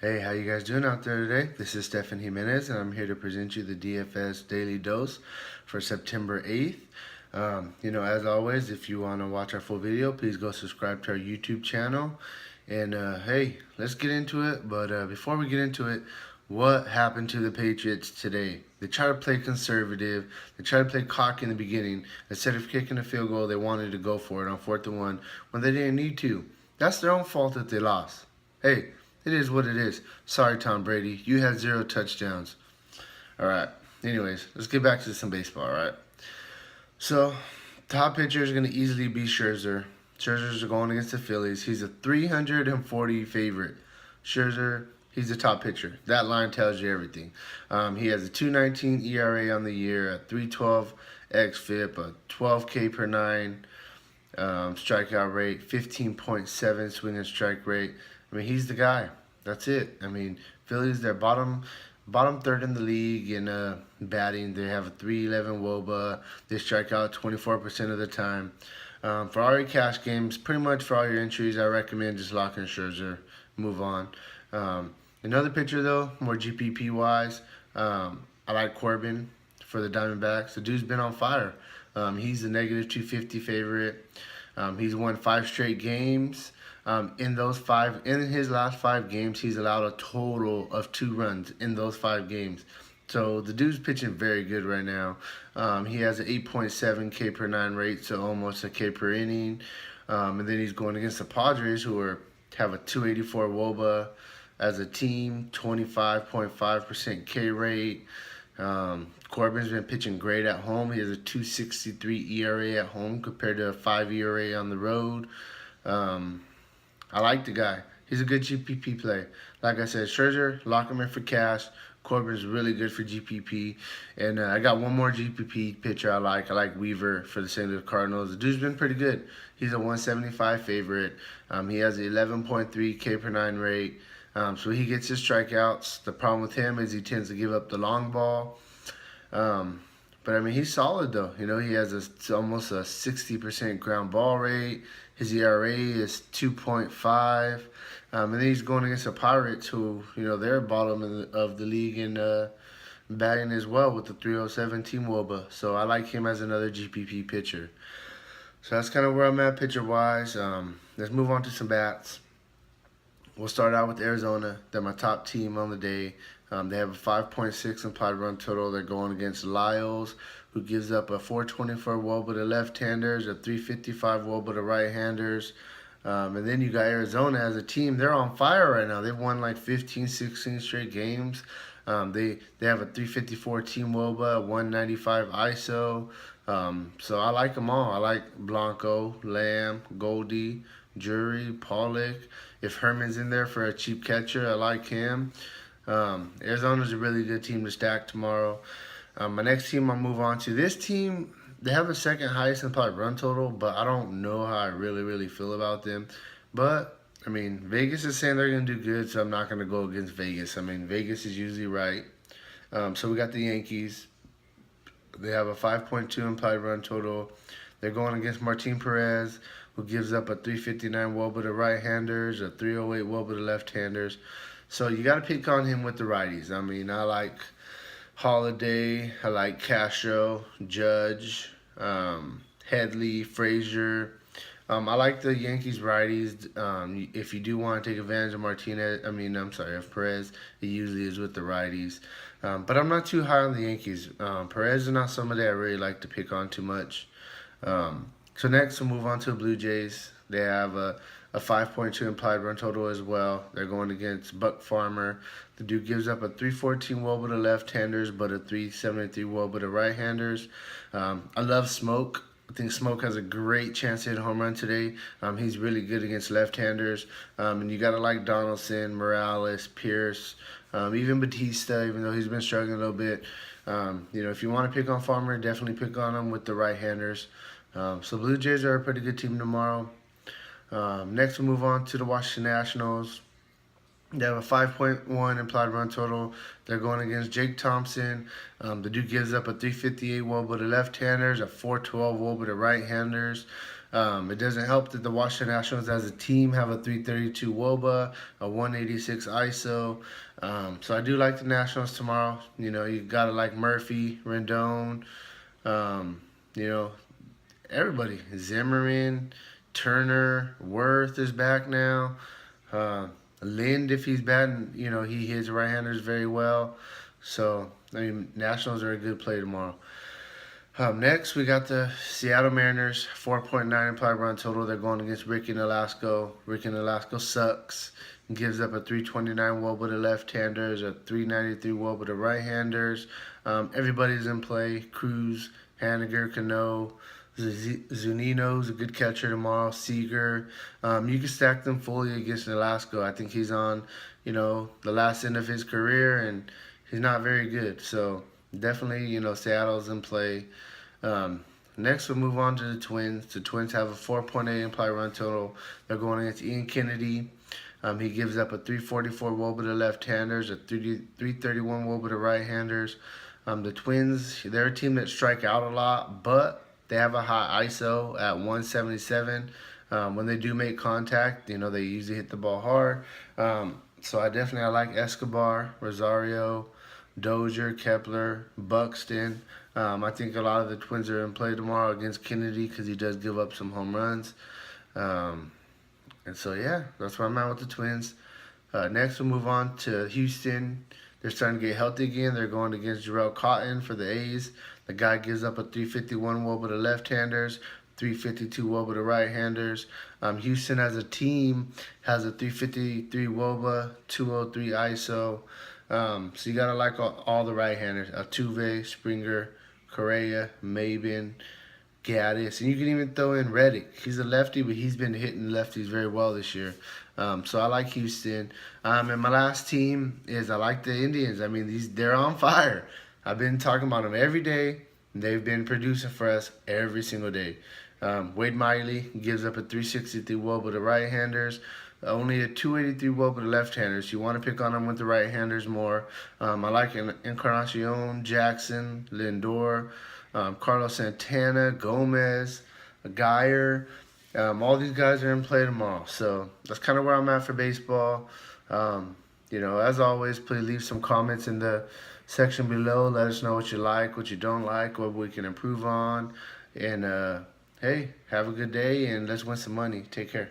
Hey, how you guys doing out there today? This is Stefan Jimenez, and I'm here to present you the DFS Daily Dose for September 8th. As always, if you want to watch our full video, please go subscribe to our YouTube channel. And hey, let's get into it. But before we get into it, what happened to the Patriots today? They tried to play conservative. They tried to play cocky in the beginning. Instead of kicking a field goal, they wanted to go for it on 4th and 1 when they didn't need to. That's their own fault that they lost. Hey, it is what it is. Sorry, Tom Brady. You had 0 touchdowns. All right. Anyways, let's get back to some baseball, all right? So, top pitcher is going to easily be Scherzer. Scherzer's going against the Phillies. He's a 340 favorite. Scherzer, he's the top pitcher. That line tells you everything. He has a 2.19 ERA on the year, a 3.12 xFIP, a 12K per 9 strikeout rate, 15.7 swing and strike rate. I mean, he's the guy. That's it. I mean, Phillies, they're bottom third in the league in batting. They have a 3.11 WOBA. They strike out 24% of the time. For all your cash games, pretty much for all your entries, I recommend just locking Scherzer. Move on. Another pitcher, though, more GPP-wise, I like Corbin for the Diamondbacks. The dude's been on fire. He's a negative 250 favorite. He's won 5 straight games. In his last 5 games, he's allowed a total of 2 runs in those 5 games. So the dude's pitching very good right now. He has an 8.7 K per 9 rate, so almost a K per inning. And then he's going against the Padres, who have a 284 WOBA as a team, 25.5% K rate. Corbin's been pitching great at home. He has a 2.63 ERA at home compared to a 5 ERA on the road. I like the guy. He's a good GPP play. Like I said, Scherzer, lock him in for cash. Corbin's really good for GPP. And I got one more GPP pitcher I like. I like Weaver for the St. Louis Cardinals. The dude's been pretty good. He's a 175 favorite. He has an 11.3 K per 9 rate. So he gets his strikeouts. The problem with him is he tends to give up the long ball. But I mean, he's solid though. You know, he has almost a 60% ground ball rate. His ERA is 2.5. And then he's going against the Pirates, who, they're bottom of the league in batting as well with the 307 team WOBA. So I like him as another GPP pitcher. So that's kind of where I'm at pitcher-wise. Let's move on to some bats. We'll start out with Arizona. They're my top team on the day. They have a 5.6 implied run total. They're going against Lyles, who gives up a 424 WOBA to left-handers, a 355 WOBA to right-handers. And then you got Arizona as a team. They're on fire right now. They've won like 15, 16 straight games. They have a 354 team WOBA, 195 ISO. So I like them all. I like Blanco, Lamb, Goldie, Drury, Pollock. If Herman's in there for a cheap catcher, I like him. Arizona's a really good team to stack tomorrow. My next team I'll move on to. This team, they have the second highest implied run total, but I don't know how I really feel about them. But, I mean, Vegas is saying they're going to do good, so I'm not going to go against Vegas. I mean, Vegas is usually right. So we got the Yankees. They have a 5.2 implied run total. They're going against Martin Perez, who gives up a 359 WOBA to right-handers, a 308 WOBA to left-handers. So you got to pick on him with the righties. I mean, I like Holiday, I like Castro, Judge, Headley, Frazier. I like the Yankees righties. If you do want to take advantage of of Perez, it usually is with the righties. But I'm not too high on the Yankees. Perez is not somebody I really like to pick on too much. So next we'll move on to the Blue Jays. They have a 5.2 implied run total as well. They're going against Buck Farmer. The dude gives up a 314 WOBA to left-handers, but a 373 WOBA to right-handers. I love Smoke. I think Smoke has a great chance to hit a home run today. He's really good against left-handers. And you got to like Donaldson, Morales, Pierce, even Batista, even though he's been struggling a little bit. If you want to pick on Farmer, definitely pick on him with the right-handers. So Blue Jays are a pretty good team tomorrow. Next, we'll move on to the Washington Nationals. They have a 5.1 implied run total. They're going against Jake Thompson. The dude gives up a 358 WOBA to left-handers, a 412 WOBA to right-handers. It doesn't help that the Washington Nationals as a team have a 332 WOBA, a 186 ISO. So I do like the Nationals tomorrow. You know, you got to like Murphy, Rendon, um, you know, everybody. Zimmerman, Turner, Worth is back now. Uh, Lind, if he's batting, you know, he hits right-handers very well. So, I mean, Nationals are a good play tomorrow. Next, we got the Seattle Mariners, 4.9 implied run total. They're going against Ricky Nolasco. Ricky Nolasco sucks. Gives up a 329 WOBA to left-handers, a 393 WOBA to right-handers. Everybody's in play. Cruz, Haniger, Cano, Zunino's a good catcher tomorrow. Seager. You can stack them fully against Nolasco. I think he's on, you know, the last end of his career, and he's not very good. So definitely, you know, Seattle's in play. Next, we'll move on to the Twins. The Twins have a 4.8 implied run total. They're going against Ian Kennedy. He gives up a 344 WOBA to left-handers, a 331 WOBA to right-handers. The Twins, they're a team that strike out a lot, but they have a high ISO at 177. When they do make contact, you know, they usually hit the ball hard. So I like Escobar, Rosario, Dozier, Kepler, Buxton. I think a lot of the Twins are in play tomorrow against Kennedy because he does give up some home runs. And so, yeah, that's where I'm at with the Twins. Next, we'll move on to Houston. They're starting to get healthy again. They're going against Jarrell Cotton for the A's. The guy gives up a 351 WOBA to left-handers, 352 WOBA to right-handers. Houston as a team has a 353 WOBA, 203 ISO. So you got to like all the right-handers. Altuve, Springer, Correa, Maben, Gaddis, and you can even throw in Reddick. He's a lefty, but he's been hitting lefties very well this year. So I like Houston. And my last team is I like the Indians. I mean, they're on fire. I've been talking about them every day. They've been producing for us every single day. Wade Miley gives up a 363 WOBA to right-handers. Only a 283 WOBA to left-handers. You want to pick on them with the right-handers more. I like Encarnacion, Jackson, Lindor, Carlos Santana, Gomez, Geyer. All these guys are in play tomorrow. So that's kind of where I'm at for baseball. You know, as always, please leave some comments in the section below. Let us know what you like, what you don't like, what we can improve on. And, hey, have a good day, and let's win some money. Take care.